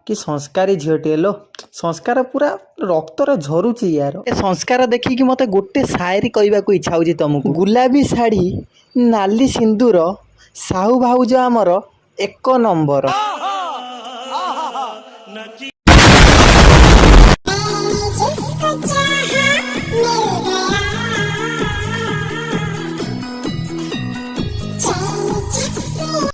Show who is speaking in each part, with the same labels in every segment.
Speaker 1: कि संस्कारी झीटे लो संस्कार पूरा रक्तर झरुची यार। ए संस्कार देखिकी मते गोटे शायरी कहबाकू इच्छा होची तुमको। गुलाबी शाढ़ी नाली सिंदूर साहू भाउज आमर एक नंबर।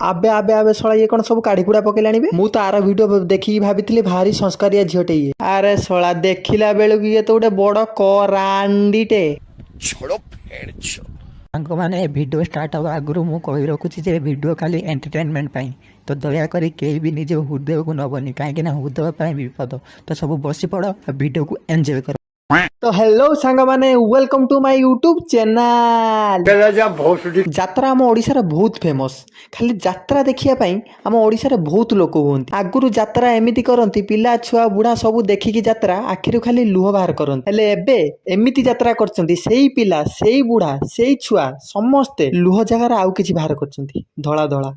Speaker 1: आबे आबे आबे शला ये कौन सब काढ़ी कुड़ा पकेला मु तो आर वीडियो देखी भाभी भारी संस्कारिया झीटे ये। अरे शला देखिला बेलू ये तो गोटे बड़ करांडीटे।
Speaker 2: मैंने वीडियो स्टार्ट हवा आगु मु कही रखुची जे वीडियो खाली एंटरटेनमेंट पाई तो दयाकोरी कई भी निज हृदय को नबनी कहीं हृदय विपद तो सब बसी पड़ वीडियो को एंजॉय कर।
Speaker 1: तो हेलो सांग माने welcome to my YouTube channel. यात्रा आम ओडिशा रे बहुत फेमस। खाली यात्रा देखिया पई आम ओडिशा रे बहुत लोक होंती। आगुरु यात्रा एमिति करंती पिला छुआ बुढ़ा सब देखिकी यात्रा आखिरु खाली लुह बाहर करंती। हेले एबे एमिति यात्रा करचंती सेही पिला सेही बुढ़ा सेही छुआ समस्ते लुह जगार आउ किछि बाहर करचंती धला धला।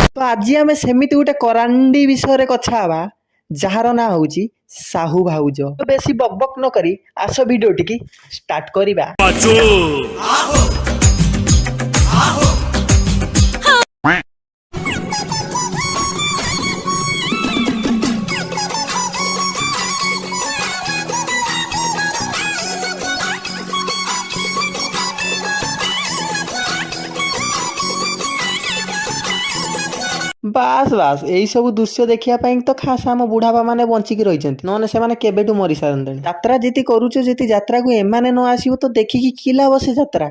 Speaker 1: तो आज आम सेमिति गोटे करांडी विषय रे कथा हवा जार ना होची साहू भाउज। तो बेसी बकबक न करी आस वीडियो टिकी स्टार्ट करिबा। बास बास यही सब दृश्य देखिया पाई तो खास आम बुढ़ाबा माने बंचिकी रही नने से माने केबेठू मरी सारंते। यात्रा जीति करूछ जीति यात्रा को एमाने न आसीबो तो देखिकी की लाभ से यात्रा।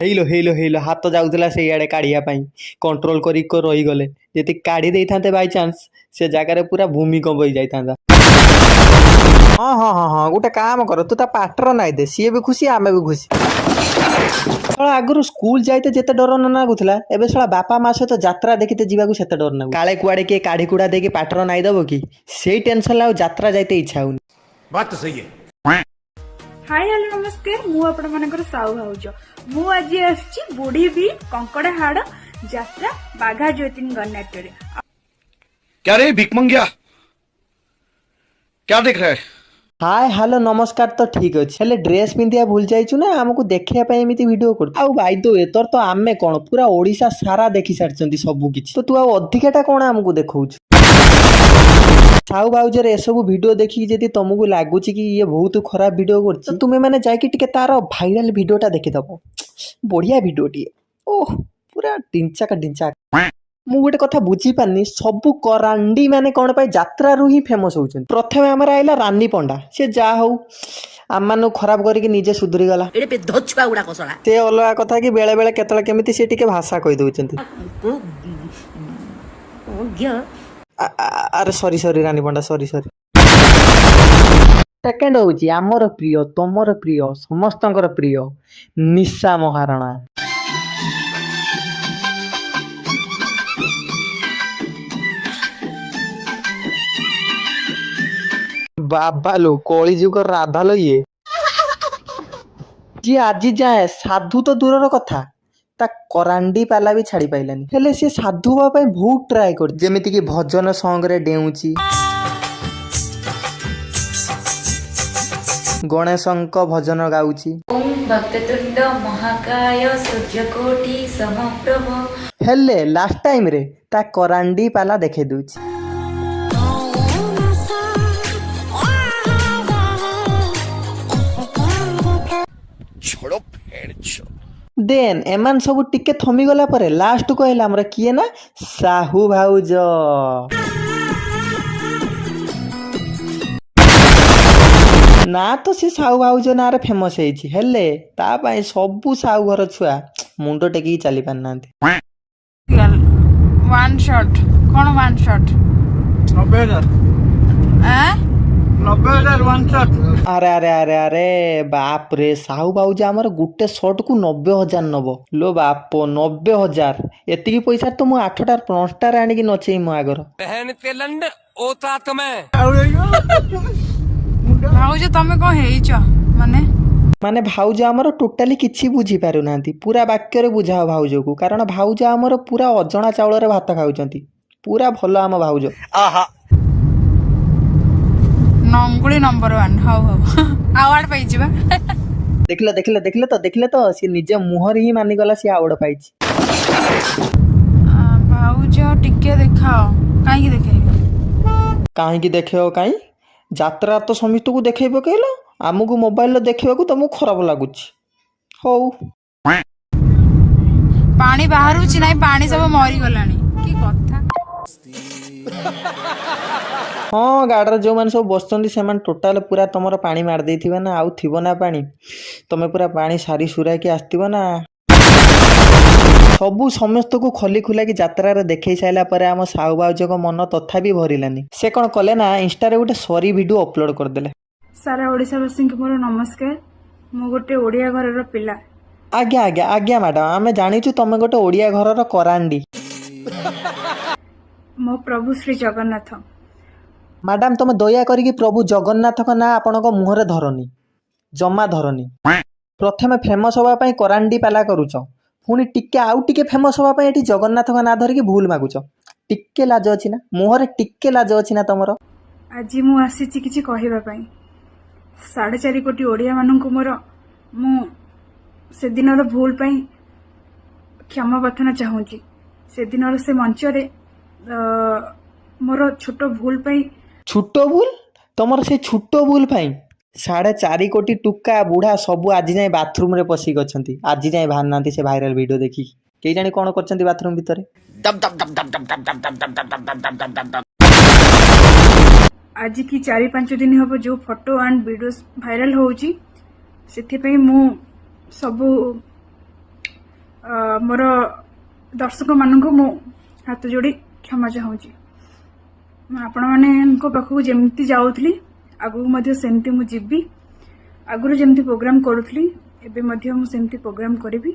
Speaker 1: हेलो हेलो हेलो हाथ जाऊला से आड़े काढ़िया कंट्रोल करी रही गले जी काढ़ी दे था बाई चांस से जगार पूरा भूमिकंप हो जाता। हाँ हाँ हाँ हाँ गोटे काम कर तू ता पाटर नाई दे सी भी खुशी आम भी खुशी। आगुरी स्कूल जाइते जेते डर न नागुला एबे शला बापा माँ सहित यात्रा देखते जावाकू सेते डर ना काले कुआड़े किए काढ़ी कुड़ा देके पाटर नाई दबो कि सेही टेंशन ला यात्रा जाइते इच्छा होनी।
Speaker 3: बात तो सही है।
Speaker 4: हाय हेलो नमस्कार मु आपण मानकर साहू भाउज मु आज आछि बुढ़ी भी कंकड़ हाड़ यात्रा बाघा ज्योतिन गन्नाट्य रे।
Speaker 3: क्या रे भिकमंगिया क्या देख रहा है?
Speaker 1: हाय हेलो नमस्कार तो ठीक अच्छे हेले ड्रेस पिंधिया भूल जाइछु ना हमको देखिया पे एमिति वीडियो कर आउ भाई तो एतर तो आमे कोन पूरा ओडिशा सारा देखि सारचंती सब किछि तो तू आ अधिकटा कोन हमको देखौछ। साहू भाउजर ए सब वीडियो देखि जदि तुमको लागुची कि ये बहुत खराब वीडियो करछि तो तुमे माने जाई कि टिके तार वायरल वीडियोटा देखि दबो बढ़िया वीडियो टी ओह पूरा डिंचा का डिंचा। मु गोटे कथा बुझी पारनी सबु करांडी माने कौन पाई यात्रा रु ही फेमस होउछन। प्रथमे हमर आइला रानी पंडा से जा हो आम मानु खराब करके निजे सुधरी गला
Speaker 5: एडे धछुआ गुडा कसला
Speaker 1: ते अलगा कथा कि बेले बेले केतला केमिति से टिके भाषा कहि दउछंती। अरे सॉरी सॉरी रानी पंडा सॉरी सॉरी। सेकेंड होउची हमर प्रिय तमर प्रिय समस्तंकर प्रिय निशा महाराणा। बाबा लो कली जुग राधा लो ये जी आज जाए साधु तो दूर कथा ता करांडी पाला भी छाड़ी पाइलानी हेले से साधु बा पई बहुत ट्राई कर जेमिति कि भजन सॉन्ग रे डेउची गणेशंक भजन गाउची
Speaker 6: ओम भक्ततुंड महाकाय सूर्यकोटि समप्रभ
Speaker 1: हेले लास्ट टाइम रे ता करांडी पाला देखे दूची।
Speaker 3: छोड़ो फेड़ छो
Speaker 1: देन एमान सब टिके थमी गला परे लास्ट कहला हमरा किए ना साहू भाउज। ना तो से साहू भाउज ना रे फेमस हेछि हेले ता पई सबु साहू घर छुआ मुंडो टेकी चली पान नांती।
Speaker 4: वन शॉट कोन वन शॉट 90,000 90,000 वन शॉट।
Speaker 1: अरे अरे अरे अरे बाप रे साहू भाउज हमर गुटे शॉट को 90,000 नबो लो बाप 90,000 एतिकी पैसा तो मु 8टा 5टा आनी कि नचेई मो आगर
Speaker 7: बहन के लंड ओता तमे
Speaker 4: भाउज तमे को हेइछ माने
Speaker 1: ମାନେ ଭାଉଜ ଆମର ଟୋଟାଲି କିଛି ବୁଝିପାରୁନାହାନ୍ତି। ପୁରା ବାକ୍ୟରେ ବୁଝାଅ ଭାଉଜକୁ, କାରଣ ଭାଉଜ ଆମର ପୁରା ଅଜଣା ଚାଉଳରେ ଭାତ ଖାଉଛନ୍ତି। ପୁରା ଭଲ ଆମ ଭାଉଜ।
Speaker 4: ନଙ୍ଗୁଳି ନମ୍ବର 1 ହଉ ଆୱାର୍ଡ ପାଇଯିବା।
Speaker 1: ଦେଖିଲେ ତ ସିଏ ନିଜ ମୁହଁରେ ହିଁ ମାନିଗଲା ସିଏ ଆୱାର୍ଡ ପାଇଛି।
Speaker 4: ଭାଉଜ ଟିକେ ଦେଖାଅ। କାହିଁକି ଦେଖେଇବି?
Speaker 1: କାହିଁକି ଦେଖେଇବ କାହିଁ? ଯାତ୍ରା ତ ସମସ୍ତଙ୍କୁ ଦେଖେଇ ପକେଇଲ, ଆମକୁ ମୋବାଇଲରେ ଦେଖିବାକୁ ତମକୁ ଖରାପ ଲାଗୁଛି। ହଉ।
Speaker 4: ପାଣି ବାହାରୁଛି ନାଇଁ, ପାଣି ସବୁ ମରିଗଲାଣି। କି କଥା?
Speaker 1: ହଁ, ଗାଡ଼ିରେ ଯେଉଁମାନେ ସବୁ ବସୁଛନ୍ତି ସେମାନେ ଟୋଟାଲ ପୁରା ତମର ପାଣି ମାରି ଦେଇଥିବେ ନା, ଆଉ ଥିବ ନା ପାଣି? ତମେ ପୁରା ପାଣି ସାରି ସୁରାକି ଆସିଥିବ ନା। ସବୁ ସମସ୍ତଙ୍କୁ ଖୋଲି ଖୋଲାକି ଯାତ୍ରାରେ ଦେଖେଇ ସାରିଲା ପରେ ଆମ ସାହୁ ଭାଉଜଙ୍କ ମନ ତଥାପି ଭରିଲାନି। ସେ କ'ଣ କଲେ ନା, ଇନଷ୍ଟାରେ ଗୋଟେ ସରି ଭିଡ଼ିଓ ଅପଲୋଡ଼ କରିଦେଲେ।
Speaker 4: ସାରା ଓଡ଼ିଶାବାସୀଙ୍କୁ ମୋର ନମସ୍କାର। ମୁଁ ଗୋଟେ ଓଡ଼ିଆ ଘରର ପିଲା।
Speaker 1: ଆଜ୍ଞା ମ୍ୟାଡ଼ାମ, ଆମେ ଜାଣିଛୁ ତମେ ଗୋଟେ ଓଡ଼ିଆ ଘରର କରାଣ୍ଡି।
Speaker 4: ମୋ ପ୍ରଭୁ ଶ୍ରୀ ଜଗନ୍ନାଥ।
Speaker 1: ମ୍ୟାଡ଼ାମ, ତମେ ଦୟା କରିକି ପ୍ରଭୁ ଜଗନ୍ନାଥଙ୍କ ନାଁ ଆପଣଙ୍କ ମୁହଁରେ ଧରନି, ଜମା ଧରନି। ପ୍ରଥମେ ଫେମସ୍ ହେବା ପାଇଁ କରାଣ୍ଡି ପାଲା କରୁଛ, ପୁଣି ଟିକେ ଆଉ ଟିକେ ଫେମସ୍ ହେବା ପାଇଁ ଏଠି ଜଗନ୍ନାଥଙ୍କ ନାଁ ଧରିକି ଭୁଲ ମାଗୁଛ। ଟିକେ ଲାଜ ଅଛି ନା? ମୁହଁରେ ଟିକେ ଲାଜ ଅଛି ନା ତମର?
Speaker 4: ଆଜି ମୁଁ ଆସିଛି କିଛି କହିବା ପାଇଁ। 4.5 କୋଟି ଓଡ଼ିଆ ମାନଙ୍କୁ ମୁଁ ସେଦିନର ଭୁଲ ପାଇଁ କ୍ଷମା ପ୍ରାର୍ଥନା ଚାହୁଁଛି। ସେଦିନର ସେ ମଞ୍ଚରେ ମୋର ଛୋଟ ଭୁଲ ପାଇଁ।
Speaker 1: ଛୋଟ ଭୁଲ? ତମର ସେଇ ଛୋଟ ଭୁଲ ପାଇଁ 4.5 କୋଟି ଟୁକା ବୁଢ଼ା ସବୁ ଆଜି ଯାଏଁ ବାଥରୁମରେ ପଶିକି ଅଛନ୍ତି। ଆଜି ଯାଏଁ ବାହାରି ନାହାନ୍ତି ସେ ଭାଇରାଲ ଭିଡ଼ିଓ ଦେଖିକି। କେହି ଜାଣି କ'ଣ କରିଛନ୍ତି ବାଥରୁମ ଭିତରେ।
Speaker 4: ଆଜି କି 4-5 ଦିନ ହବ ଯୋଉ ଫଟୋ ଆଣ୍ଡ ଭିଡ଼ିଓ ଭାଇରାଲ ହଉଛି, ସେଥିପାଇଁ ମୁଁ ସବୁ ମୋର ଦର୍ଶକ ମାନଙ୍କୁ ମୁଁ ହାତ ଯୋଡ଼ି କ୍ଷମା ଚାହୁଁଛି। ମୁଁ ଆପଣମାନଙ୍କ ପାଖକୁ ଯେମିତି ଯାଉଥିଲି ଆଗକୁ ମଧ୍ୟ ସେମିତି ମୁଁ ଯିବି। ଆଗରୁ ଯେମିତି ପ୍ରୋଗ୍ରାମ କରୁଥିଲି ଏବେ ମଧ୍ୟ ମୁଁ ସେମିତି ପ୍ରୋଗ୍ରାମ କରିବି।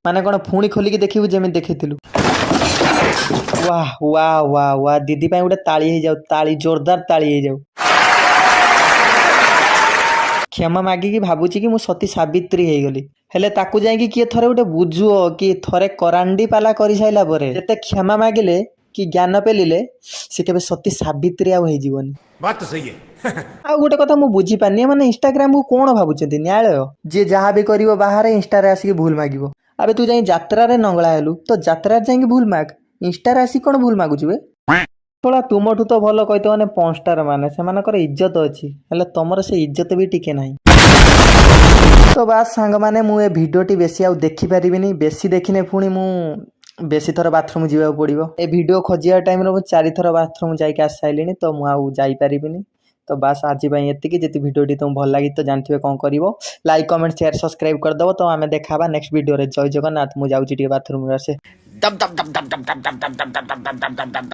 Speaker 1: ମାନେ କ'ଣ ପୁଣି ଖୋଲିକି ଦେଖିବୁ ଯେମିତି ଦେଖିଥିଲୁ? ୱାହ ଦିଦି ପାଇଁ ଗୋଟେ ତାଳି ହେଇଯାଉ, ତାଳି, ଜୋରଦାର ତାଳି ହେଇଯାଉ। କ୍ଷମା ମାଗିକି ଭାବୁଛି କି ମୁଁ ସତୀ ସାବିତ୍ରୀ ହେଇଗଲି। ହେଲେ ତାକୁ ଯାଇକି କିଏ ଥରେ ଗୋଟେ ବୁଝୁଅ କି ଥରେ କରାଣ୍ଡି ପାଲା କରିସାରିଲା ପରେ ଯେତେ କ୍ଷମା ମାଗିଲେ କି ଜ୍ଞାନ ପେଲିଲେ ସେ କେବେ ସତୀ ସାବିତ୍ରୀ ଆଉ ହେଇଯିବନି।
Speaker 3: बात तो सही है।
Speaker 1: ଆଉ ଗୋଟେ କଥା ମୁଁ ବୁଝିପାରୁନି, ମାନେ ଇନଷ୍ଟାଗ୍ରାମକୁ କ'ଣ ଭାବୁଛନ୍ତି ନ୍ୟାୟାଳୟ? ଯିଏ ଯାହା ବି କରିବ ବାହାରେ ଇନଷ୍ଟାରେ ଆସିକି ଭୁଲ ମାଗିବ। ଆବେ ତୁ ଯାଇ ଯାତ୍ରାରେ ନଙ୍ଗଳା ହେଲୁ, ତ ଯାତ୍ରାରେ ଯାଇକି ଭୁଲ ମାଗ, ଇନଷ୍ଟାରେ ଆସିକି କ'ଣ ଭୁଲ ମାଗୁଛୁ ବେ? ଶଳା ତୁମଠୁ ତ ଭଲ କହିତେ ମାନେ ପନ୍ଷ୍ଟାର ମାନେ, ସେମାନଙ୍କର ଇଜ୍ଜତ ଅଛି, ହେଲେ ତମର ସେ ଇଜ୍ଜତ ବି ଟିକେ ନାହିଁ। ତ ବାସ୍ ସାଙ୍ଗମାନେ, ମୁଁ ଏ ଭିଡ଼ିଓଟି ବେଶୀ ଆଉ ଦେଖିପାରିବିନି। ବେଶୀ ଦେଖିଲେ ପୁଣି ମୁଁ ବେଶୀ ଥର ବାଥରୁମ୍ ଯିବାକୁ ପଡ଼ିବ। ଏ ଭିଡ଼ିଓ ଖୋଜିବା ଟାଇମ୍ରେ ମୁଁ 4 ଥର ବାଥରୁମ୍ ଯାଇକି ଆସି ସାରିଲିଣି, ତ ମୁଁ ଆଉ ଯାଇପାରିବିନି। ତ ବାସ୍ ଆଜି ପାଇଁ ଏତିକି। ଯଦି ଭିଡ଼ିଓଟି ତୁମକୁ ଭଲ ଲାଗି ତ ଜାଣିଥିବେ କ'ଣ କରିବ। ଲାଇକ୍, କମେଣ୍ଟ, ସେୟାର, ସବସ୍କ୍ରାଇବ୍ କରିଦେବ। ତ ଆମେ ଦେଖା ହେବା ନେକ୍ସଟ ଭିଡ଼ିଓରେ। ଜୟ ଜଗନ୍ନାଥ। ମୁଁ ଯାଉଛି ଟିକେ ବାଥରୁମ୍ରୁ ଆସେ।